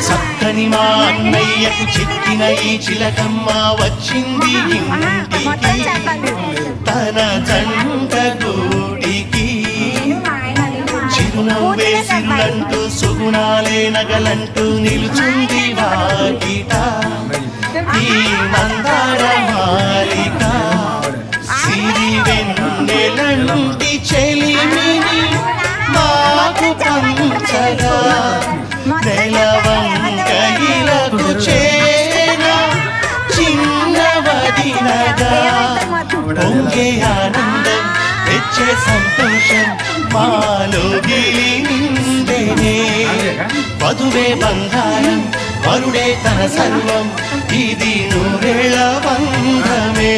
చక్కని మా అన్నయ్యకు చిక్కిన ఈ చిలకమ్మ వచ్చింది ఇంటికి తన జంట గూటికి చిరునవ్వే సిరులంటూ సుగుణాలే నగలంటూ నిలుచుంది వాకిట ఈ మందార మాలిక సిరి వెన్నెలంటి చెలిమిని మాకు పంచగా నెలవంకయిలకు చేన చిన్నవదినగా పొంగే ఆనందం తెచ్చే సంతోషం మాలో గిలిందేనే వధువే బంగారం వరుడే తన సర్వం ఇది నూరేళ్ల బంధమే